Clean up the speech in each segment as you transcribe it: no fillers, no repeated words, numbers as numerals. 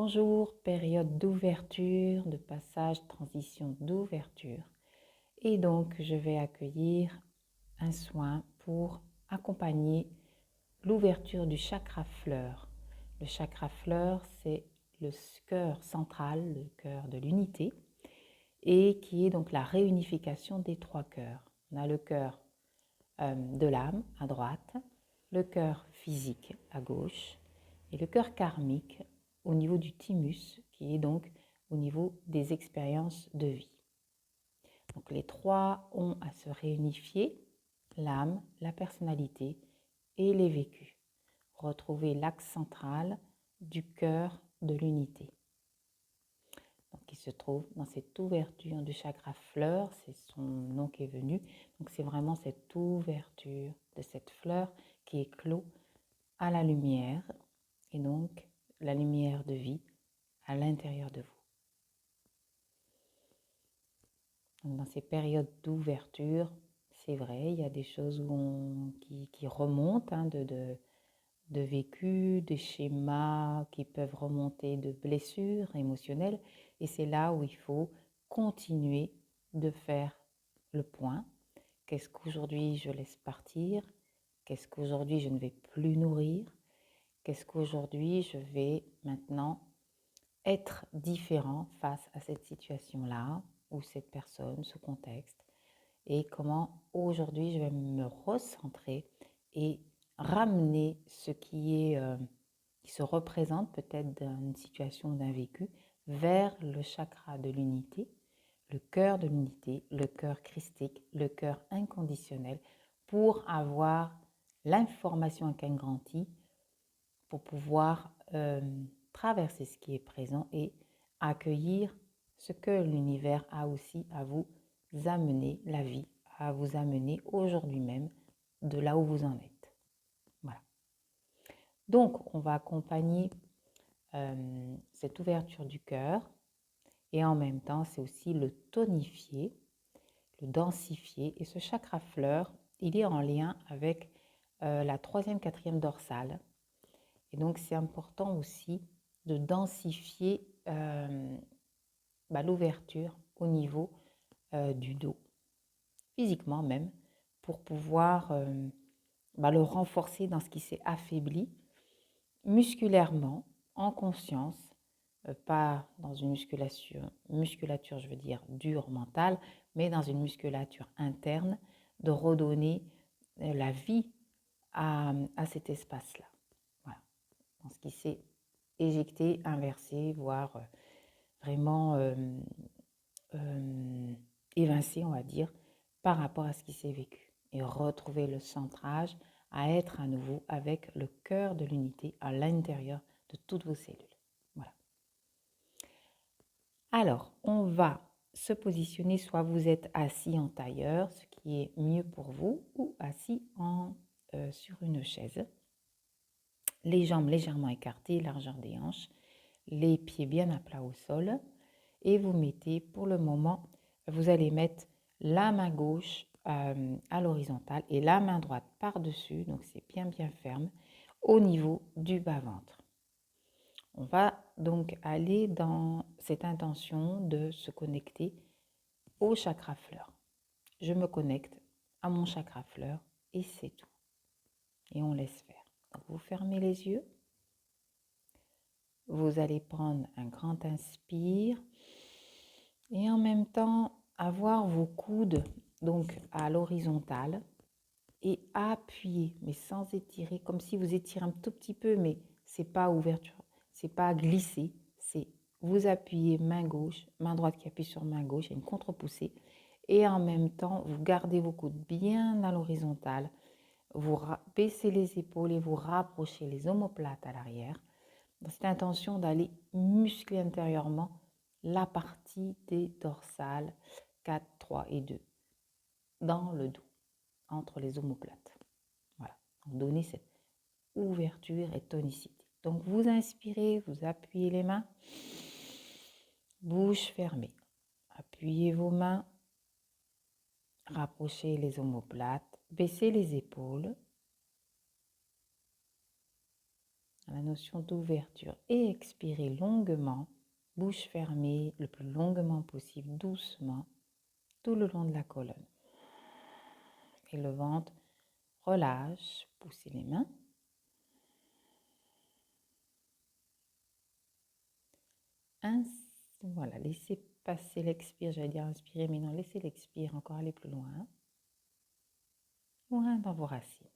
Bonjour, période d'ouverture, de passage, transition d'ouverture. Et donc, je vais accueillir un soin pour accompagner l'ouverture du chakra fleur. Le chakra fleur, c'est le cœur central, le cœur de l'unité, et qui est donc la réunification des trois cœurs. On a le cœur de l'âme à droite, le cœur physique à gauche et le cœur karmique au niveau du thymus, qui est donc au niveau des expériences de vie. Donc les trois ont à se réunifier, l'âme, la personnalité et les vécus. Retrouver l'axe central du cœur de l'unité. Donc il se trouve dans cette ouverture du chakra fleur, c'est son nom qui est venu. Donc c'est vraiment cette ouverture de cette fleur qui éclot à la lumière, et donc la lumière de vie à l'intérieur de vous. Donc dans ces périodes d'ouverture, c'est vrai, il y a des choses qui remontent de vécu, des schémas qui peuvent remonter de blessures émotionnelles, et c'est là où il faut continuer de faire le point. Qu'est-ce qu'aujourd'hui je laisse partir? Qu'est-ce qu'aujourd'hui je ne vais plus nourrir? Qu'est-ce qu'aujourd'hui je vais maintenant être différent face à cette situation-là, ou cette personne, ce contexte, et comment aujourd'hui je vais me recentrer et ramener ce qui se représente peut-être d'une situation, d'un vécu, vers le chakra de l'unité, le cœur de l'unité, le cœur christique, le cœur inconditionnel, pour avoir l'information avec un grand I, pour pouvoir traverser ce qui est présent et accueillir ce que l'univers a aussi à vous amener, la vie, à vous amener aujourd'hui même de là où vous en êtes. Voilà. Donc, on va accompagner cette ouverture du cœur, et en même temps, c'est aussi le tonifier, le densifier. Et ce chakra fleur, il est en lien avec la troisième, quatrième dorsale. Et donc, c'est important aussi de densifier l'ouverture au niveau du dos, physiquement même, pour pouvoir le renforcer dans ce qui s'est affaibli musculairement, en conscience, pas dans une musculature, je veux dire, dure, mentale, mais dans une musculature interne, de redonner la vie à cet espace-là. Voilà, dans ce qui s'est éjecté, inversé, voire vraiment évincé, on va dire, par rapport à ce qui s'est vécu. Et retrouver le centrage, à être à nouveau avec le cœur de l'unité à l'intérieur de toutes vos cellules. Voilà. Alors, on va se positionner, soit vous êtes assis en tailleur, ce qui est mieux pour vous, ou assis sur une chaise. Les jambes légèrement écartées, largeur des hanches, les pieds bien à plat au sol. Et vous mettez, pour le moment, vous allez mettre la main gauche à l'horizontale et la main droite par-dessus, donc c'est bien ferme, au niveau du bas-ventre. On va donc aller dans cette intention de se connecter au chakra fleur. Je me connecte à mon chakra fleur et c'est tout. Et on laisse faire. Donc vous fermez les yeux. Vous allez prendre un grand inspire et en même temps avoir vos coudes donc à l'horizontale et appuyer, mais sans étirer, comme si vous étirez un tout petit peu, mais c'est pas ouverture, c'est pas glisser, c'est vous appuyez main gauche, main droite qui appuie sur main gauche, et une contre-poussée, et en même temps vous gardez vos coudes bien à l'horizontale, vous baissez les épaules et vous rapprochez les omoplates à l'arrière, dans cette intention d'aller muscler intérieurement la partie des dorsales 4, 3 et 2 dans le dos, entre les omoplates. Voilà, donc donnez cette ouverture et tonicité. Donc vous inspirez, vous appuyez les mains, bouche fermée. Appuyez vos mains, rapprochez les omoplates, baissez les épaules. à la notion d'ouverture. Et expirez longuement, bouche fermée, le plus longuement possible, doucement, tout le long de la colonne. Et le ventre relâche, poussez les mains. Voilà, laissez passer l'expire, j'allais dire inspirer, mais non, laissez l'expire encore aller plus loin. Loin dans vos racines.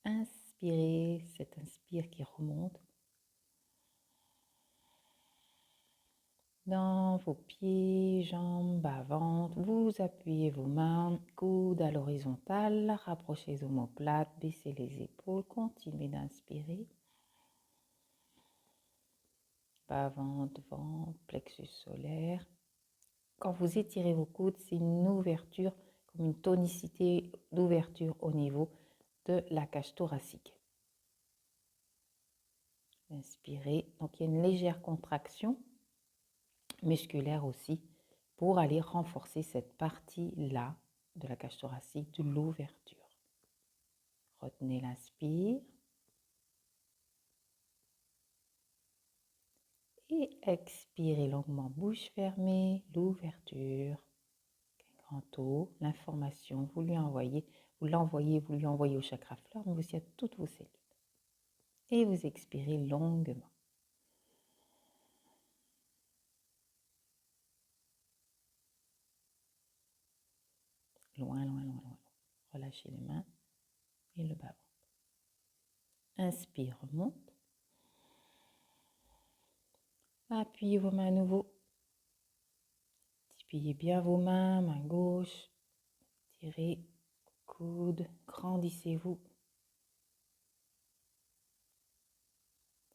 Inspirez, cet inspire qui remonte dans vos pieds, jambes, bas, ventre. Vous appuyez vos mains, coudes à l'horizontale, rapprochez les omoplates, baissez les épaules, continuez d'inspirer. Bas, ventre, plexus solaire. Quand vous étirez vos coudes, c'est une ouverture, comme une tonicité d'ouverture au niveau de la cage thoracique. Inspirez. Donc, il y a une légère contraction musculaire aussi pour aller renforcer cette partie-là de la cage thoracique, de l'ouverture. Retenez l'inspire. Et expirez longuement, bouche fermée, l'ouverture. Grand O, l'information, vous lui envoyez au chakra fleur, mais aussi à toutes vos cellules. Et vous expirez longuement. Loin, loin, loin, loin. Relâchez les mains et le bas-ventre. Inspire, remonte. Appuyez vos mains à nouveau. Appuyez bien vos mains, main gauche. Tirez, coude, grandissez-vous.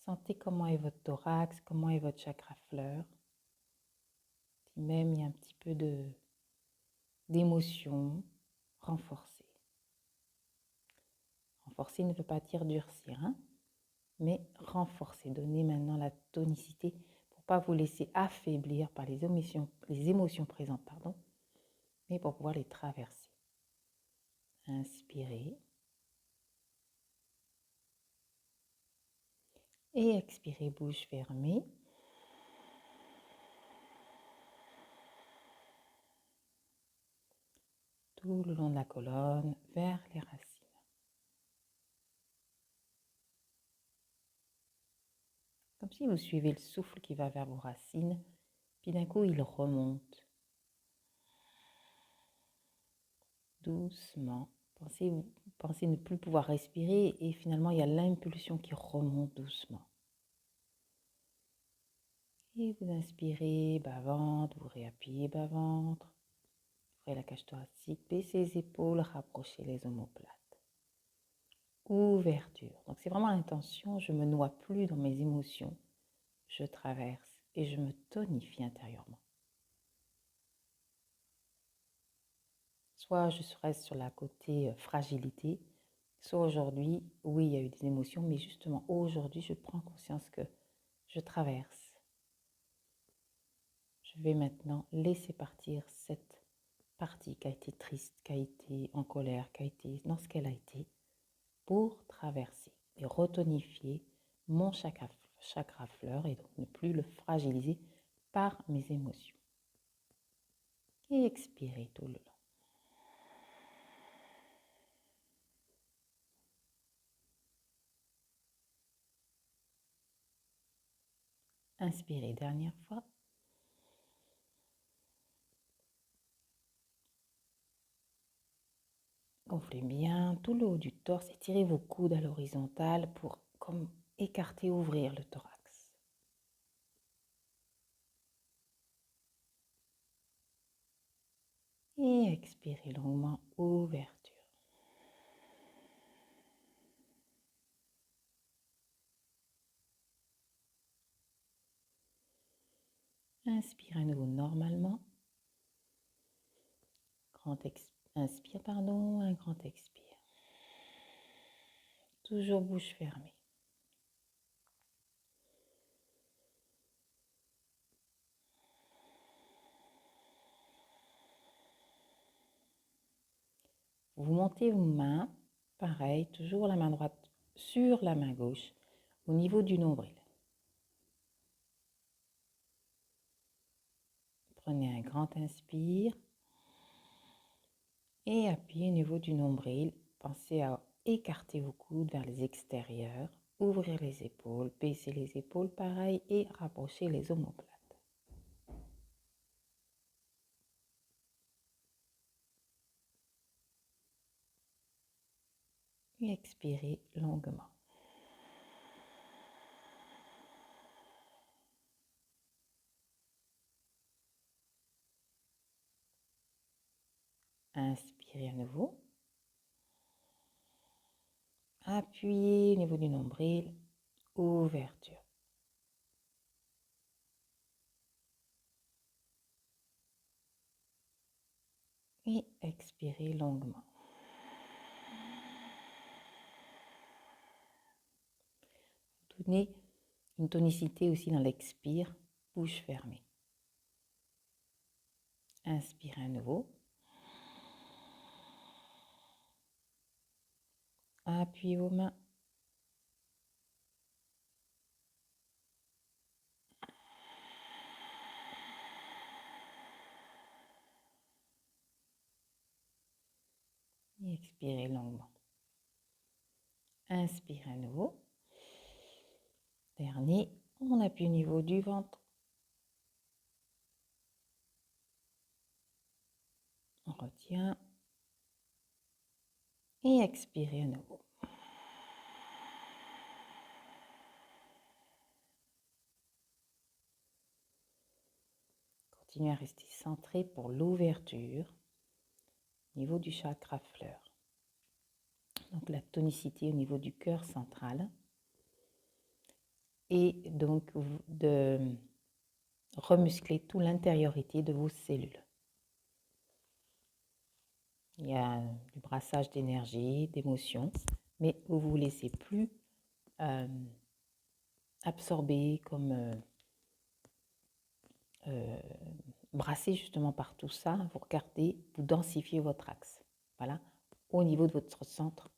Sentez comment est votre thorax, comment est votre chakra fleur. Si même il y a un petit peu d'émotion, renforcée. Renforcer ne veut pas dire durcir, hein, mais renforcer, donner maintenant la tonicité pour ne pas vous laisser affaiblir par les émotions présentes, mais pour pouvoir les traverser. Inspirez. Et expirez, bouche fermée. Tout le long de la colonne, vers les racines. Comme si vous suivez le souffle qui va vers vos racines, puis d'un coup il remonte. Doucement. Pensez ne plus pouvoir respirer et finalement il y a l'impulsion qui remonte doucement. Et vous inspirez, bas-ventre, vous réappuyez bas-ventre. Ouvrez la cage thoracique, baissez les épaules, rapprochez les omoplates. Ouverture. Donc c'est vraiment l'intention, je ne me noie plus dans mes émotions. Je traverse et je me tonifie intérieurement. Soit je reste sur la côté fragilité, soit aujourd'hui, oui, il y a eu des émotions, mais justement aujourd'hui, je prends conscience que je traverse. Je vais maintenant laisser partir cette partie qui a été triste, qui a été en colère, qui a été dans ce qu'elle a été, pour traverser et retonifier mon chakra fleur et donc ne plus le fragiliser par mes émotions. Et expirer tout le long. Inspirez, dernière fois. Gonflez bien tout le haut du torse, étirez vos coudes à l'horizontale pour comme écarter, ouvrir le thorax. Et expirez longuement, ouverture. Inspire à nouveau normalement. Inspire, un grand expire. Toujours bouche fermée. Vous montez vos mains, pareil, toujours la main droite sur la main gauche au niveau du nombril. Prenez un grand inspire et appuyez au niveau du nombril. Pensez à écarter vos coudes vers les extérieurs, ouvrir les épaules, baisser les épaules pareil et rapprocher les omoplates. Et expirez longuement. Inspirez à nouveau. Appuyez au niveau du nombril, ouverture. Et expirez longuement. Donnez une tonicité aussi dans l'expire, bouche fermée. Inspirez à nouveau. Appuyez vos mains. Et expirez longuement. Inspirez à nouveau. Dernier, on appuie au niveau du ventre. On retient. Et expirez à nouveau. Continuez à rester centré pour l'ouverture au niveau du chakra fleur. Donc la tonicité au niveau du cœur central. Et donc de remuscler toute l'intériorité de vos cellules. Il y a du brassage d'énergie, d'émotions, mais vous ne vous laissez plus absorber comme brassé justement par tout ça. Vous regardez, vous densifiez votre axe. Voilà, au niveau de votre centre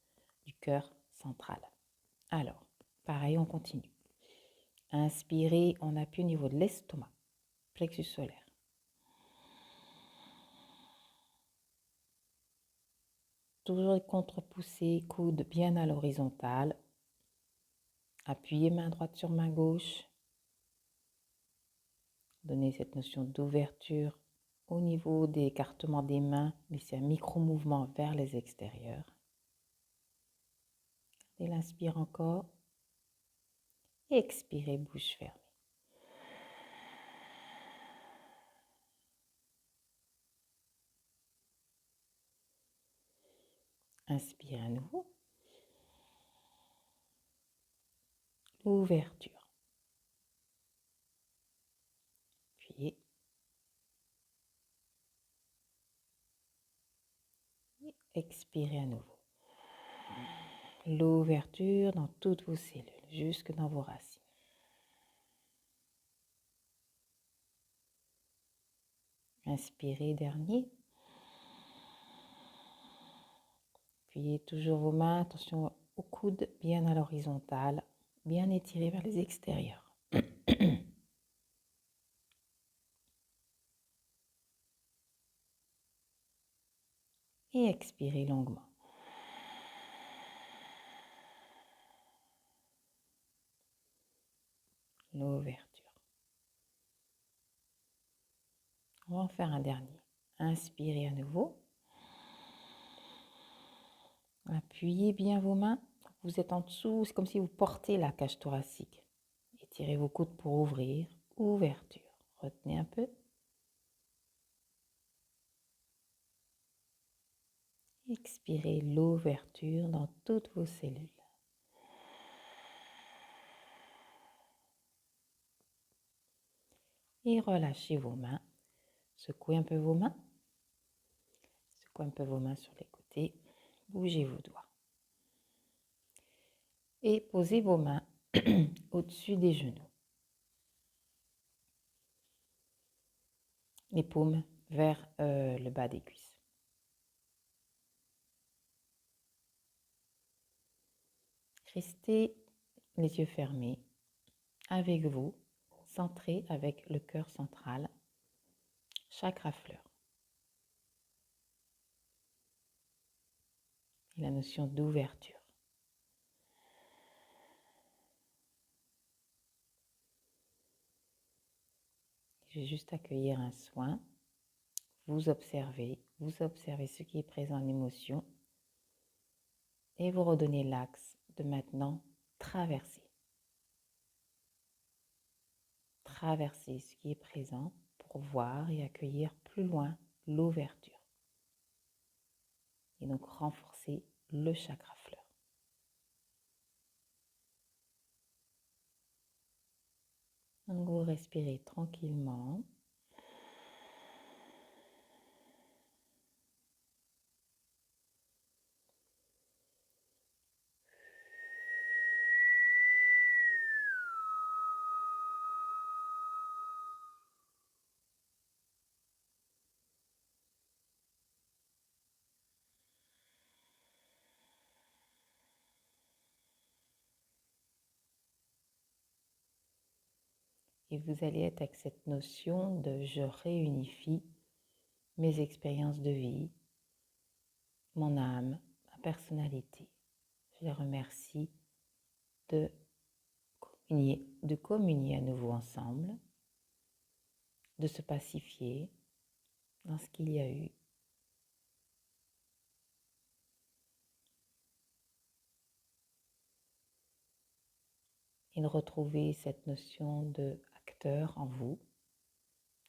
du cœur central. Alors, pareil, on continue. Inspirez, on appuie au niveau de l'estomac, plexus solaire. Toujours les contre-poussées, coude bien à l'horizontale. Appuyez main droite sur main gauche. Donnez cette notion d'ouverture au niveau des écartements des mains, mais c'est un micro-mouvement vers les extérieurs. Et l'inspire encore. Et expirez, bouche fermée. Inspirez à nouveau. Ouverture. Puis expirez à nouveau. L'ouverture dans toutes vos cellules, jusque dans vos racines. Inspirez, dernier. Appuyez toujours vos mains, attention au coude bien à l'horizontale, bien étiré vers les extérieurs. Et expirez longuement. L'ouverture. On va en faire un dernier. Inspirez à nouveau. Appuyez bien vos mains. Vous êtes en dessous, c'est comme si vous portez la cage thoracique. Étirez vos coudes pour ouvrir. Ouverture. Retenez un peu. Expirez l'ouverture dans toutes vos cellules. Et relâchez vos mains. Secouez un peu vos mains. Secouez un peu vos mains sur les côtés. Bougez vos doigts. Et posez vos mains au-dessus des genoux. Les paumes vers le bas des cuisses. Restez les yeux fermés avec vous, centré avec le cœur central, chakra fleur. Et la notion d'ouverture. Je vais juste accueillir un soin. Vous observez ce qui est présent en émotion et vous redonnez l'axe de maintenant traverser. Traverser ce qui est présent pour voir et accueillir plus loin l'ouverture. Et donc renforcer le chakra fleur. Donc vous respirez tranquillement. Et vous allez être avec cette notion de je réunifie mes expériences de vie, mon âme, ma personnalité. Je les remercie de communier à nouveau ensemble, de se pacifier dans ce qu'il y a eu. Et de retrouver cette notion de acteur en vous,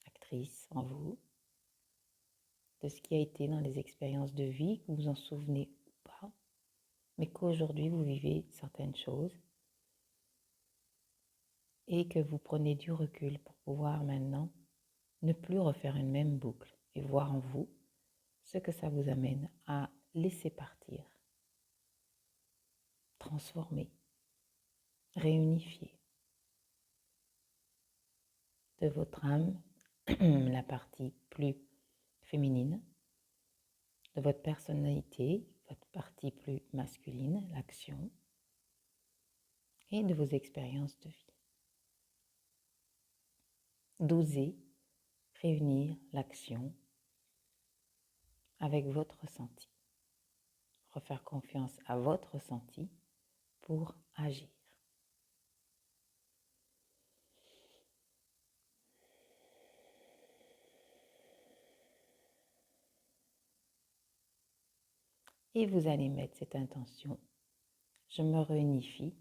actrice en vous, de ce qui a été dans les expériences de vie, que vous vous en souvenez ou pas, mais qu'aujourd'hui vous vivez certaines choses et que vous prenez du recul pour pouvoir maintenant ne plus refaire une même boucle et voir en vous ce que ça vous amène à laisser partir, transformer, réunifier de votre âme la partie plus féminine, de votre personnalité, votre partie plus masculine, l'action, et de vos expériences de vie. D'oser réunir l'action avec votre ressenti. Refaire confiance à votre ressenti pour agir. Et vous allez mettre cette intention. Je me réunifie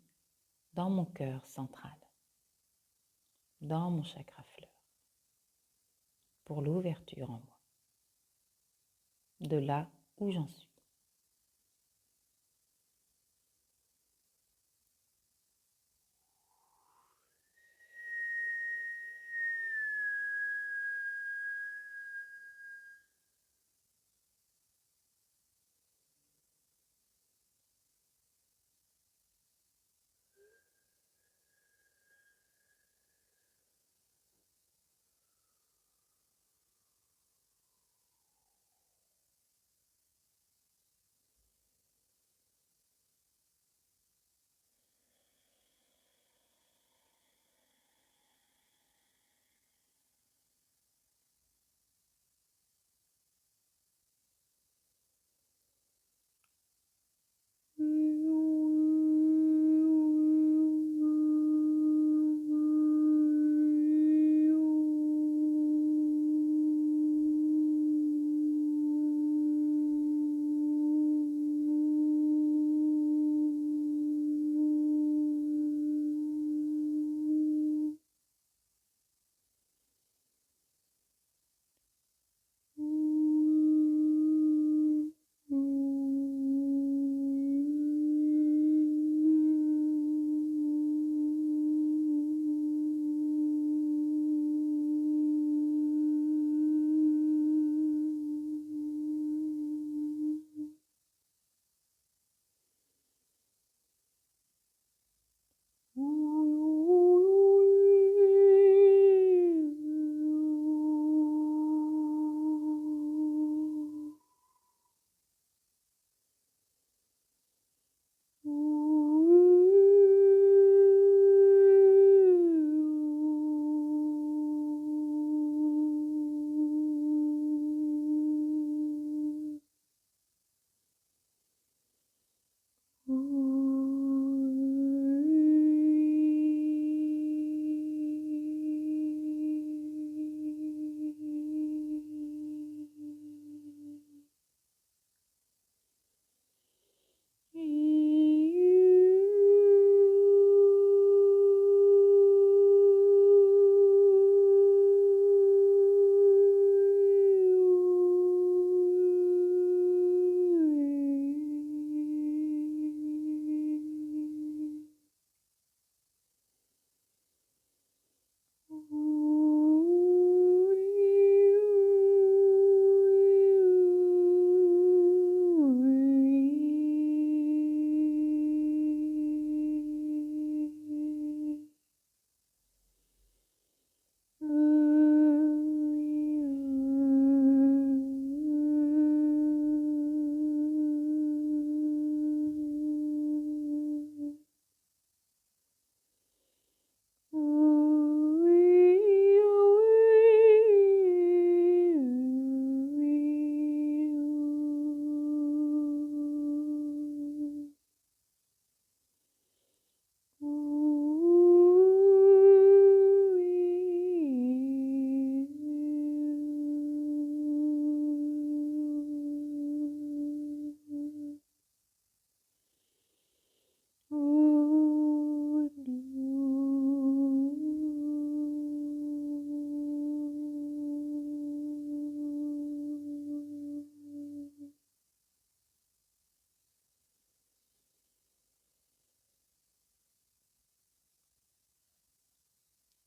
dans mon cœur central, dans mon chakra fleur, pour l'ouverture en moi, de là où j'en suis.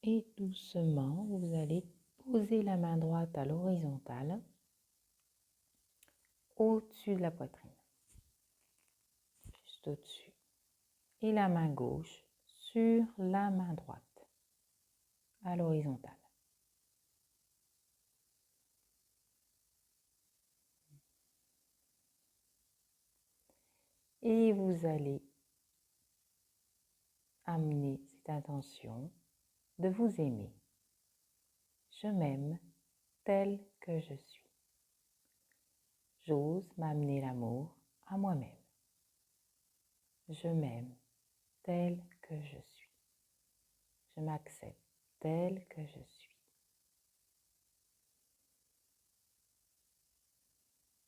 Et doucement, vous allez poser la main droite à l'horizontale au-dessus de la poitrine, juste au-dessus. Et la main gauche sur la main droite à l'horizontale. Et vous allez amener cette intention de vous aimer. Je m'aime tel que je suis. J'ose m'amener l'amour à moi-même. Je m'aime tel que je suis. Je m'accepte tel que je suis.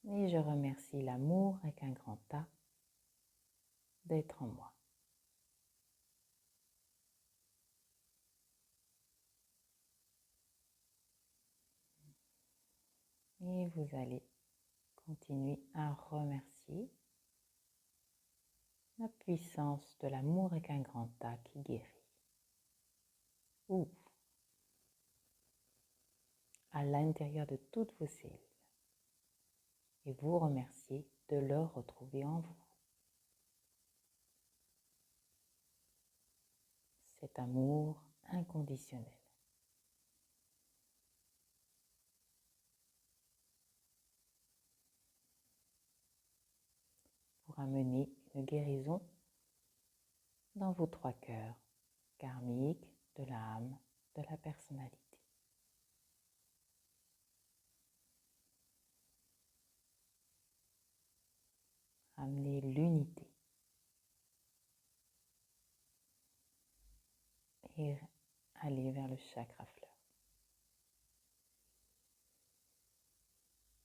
Et je remercie l'amour avec un grand A d'être en moi. Et vous allez continuer à remercier la puissance de l'amour avec un grand A qui guérit. Ou à l'intérieur de toutes vos cellules. Et vous remercier de le retrouver en vous. Cet amour inconditionnel. Pour amener une guérison dans vos 3 cœurs karmiques de l'âme, de la personnalité. Amenez l'unité et aller vers le chakra fleur.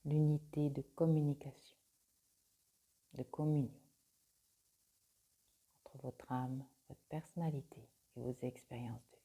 L'unité de communication, de communion entre votre âme, votre personnalité et vos expériences de vie.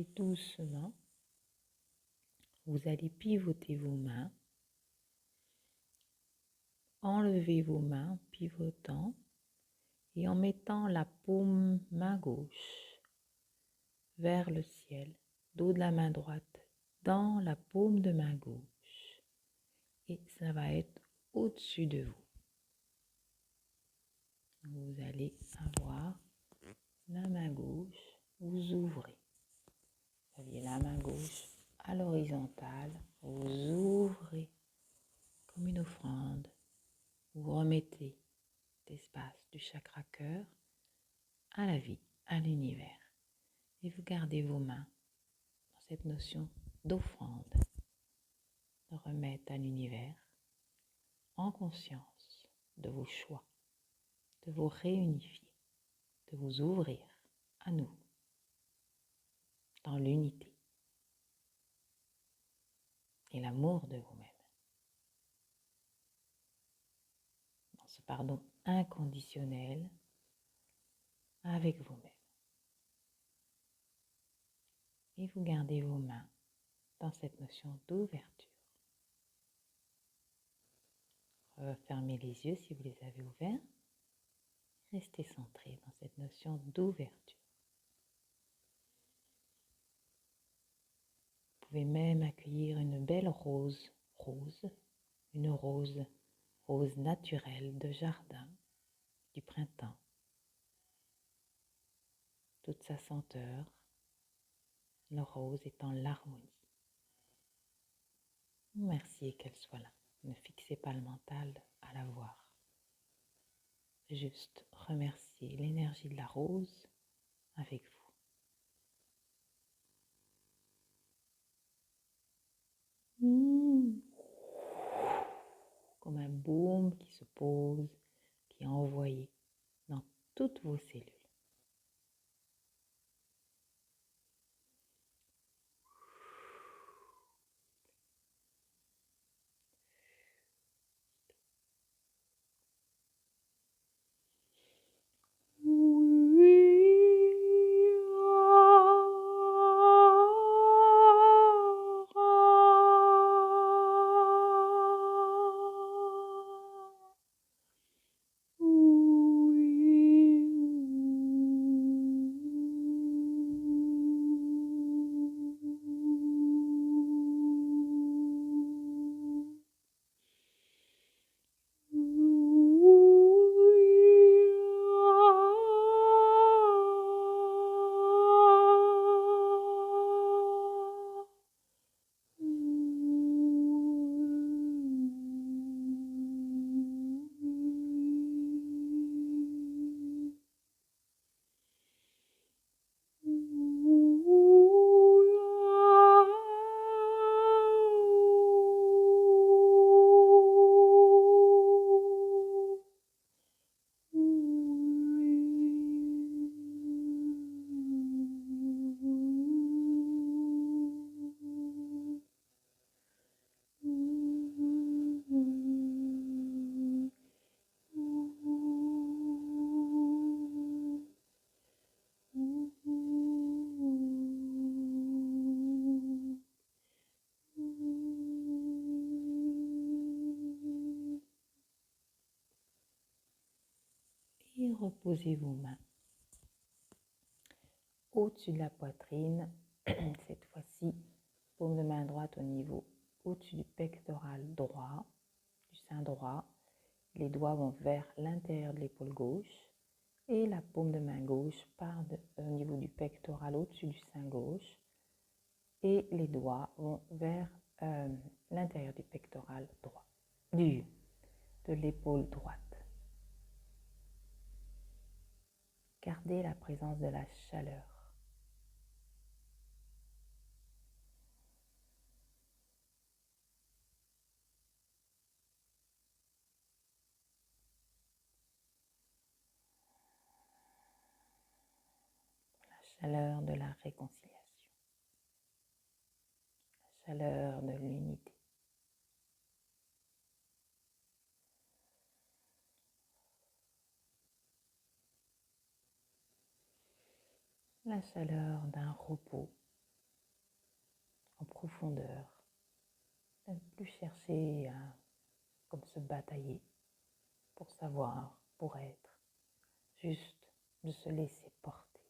Et doucement, vous allez pivoter vos mains, enlever vos mains en pivotant et en mettant la paume main gauche vers le ciel, dos de la main droite dans la paume de main gauche. Et ça va être au-dessus de vous. Vous allez avoir la main gauche, vous ouvrez. Vous aviez la main gauche à l'horizontale, vous ouvrez comme une offrande. Vous remettez l'espace du chakra cœur à la vie, à l'univers. Et vous gardez vos mains dans cette notion d'offrande, de remettre à l'univers en conscience de vos choix, de vous réunifier, de vous ouvrir à nouveau dans l'unité et l'amour de vous-même, dans ce pardon inconditionnel avec vous-même. Et vous gardez vos mains dans cette notion d'ouverture. Fermez les yeux si vous les avez ouverts. Restez centré dans cette notion d'ouverture. Vous pouvez même accueillir une belle rose, une rose naturelle de jardin, du printemps. Toute sa senteur, le rose étant l'harmonie. Remerciez qu'elle soit là. Ne fixez pas le mental à la voir. Juste remerciez l'énergie de la rose avec vous. Comme un baume qui se pose, qui est envoyé dans toutes vos cellules. Et reposez vos mains au-dessus de la poitrine, cette fois-ci, paume de main droite au niveau au-dessus du pectoral droit, du sein droit. Les doigts vont vers l'intérieur de l'épaule gauche et la paume de main gauche part au niveau du pectoral au-dessus du sein gauche et les doigts vont vers l'intérieur du pectoral droit, de l'épaule droite. Gardez la présence de la chaleur. La chaleur de la réconciliation. La chaleur de l'unité. La chaleur d'un repos en profondeur, de ne plus chercher à comme se batailler pour savoir, pour être, juste de se laisser porter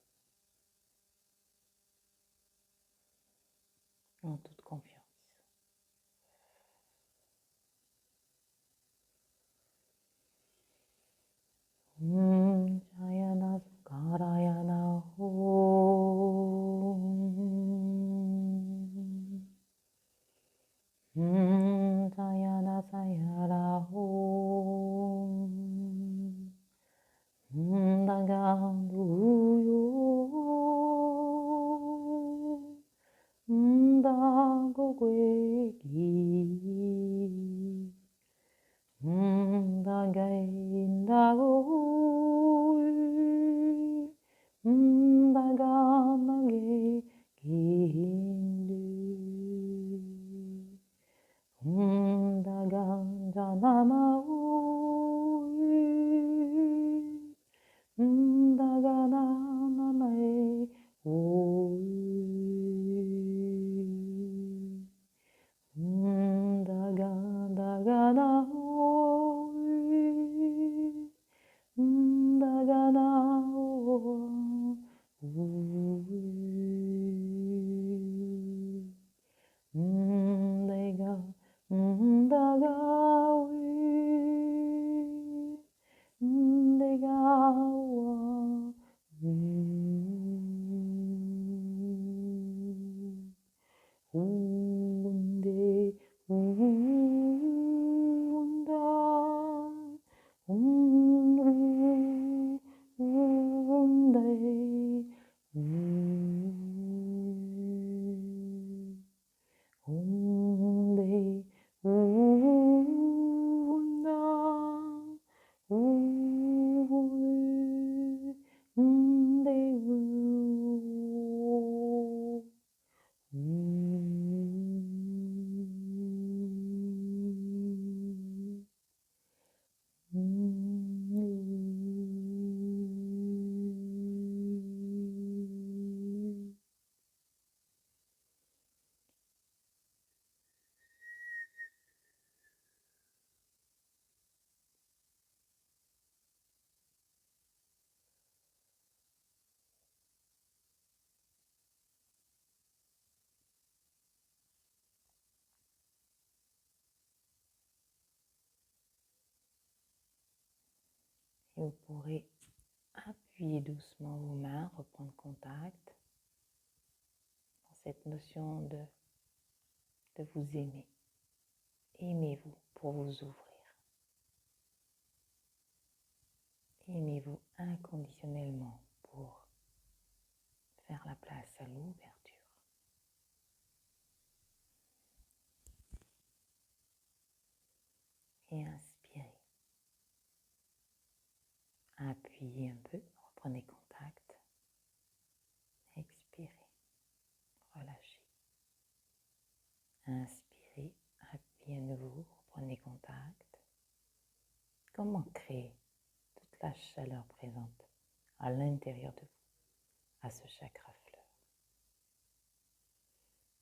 en toute confiance. Jayana Sukarayana Om. Jayana Sayara Om. Daganduyo. Dagogwegi. Dagaindago. Daganage Gindu. Daganjanamao. Daganananae. Daganao. Daganao. Daga, dagawi, dagawa, unde, unda, unde, Onde, una, onde, Et vous pourrez appuyer doucement vos mains, reprendre contact dans cette notion de vous aimer. Aimez-vous pour vous ouvrir. Aimez-vous inconditionnellement pour faire la place à l'ouverture. Et inspirez. Appuyez un peu, reprenez contact. Expirez, relâchez. Inspirez, appuyez à nouveau, reprenez contact. Comment créer toute la chaleur présente à l'intérieur de vous, à ce chakra fleur.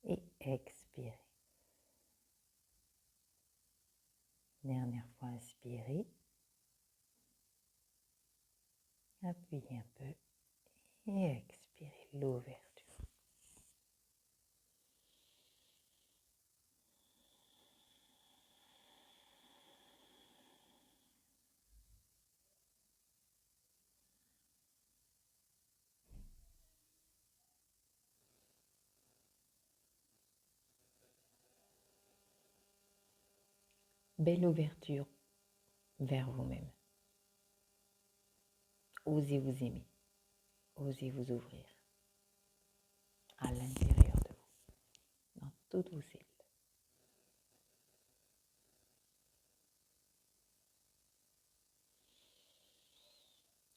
Et expirez. Dernière fois, inspirez. Appuyez un peu et expirez l'ouverture. Belle ouverture vers vous-même. Osez vous aimer. Osez vous ouvrir à l'intérieur de vous, dans toutes vos cellules.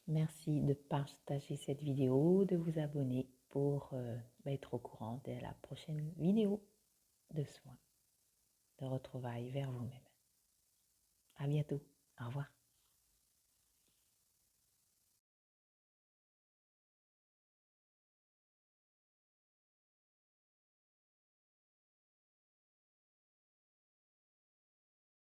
Merci de partager cette vidéo, de vous abonner pour être au courant de la prochaine vidéo de soins, de retrouvailles vers vous-même. À bientôt. Au revoir.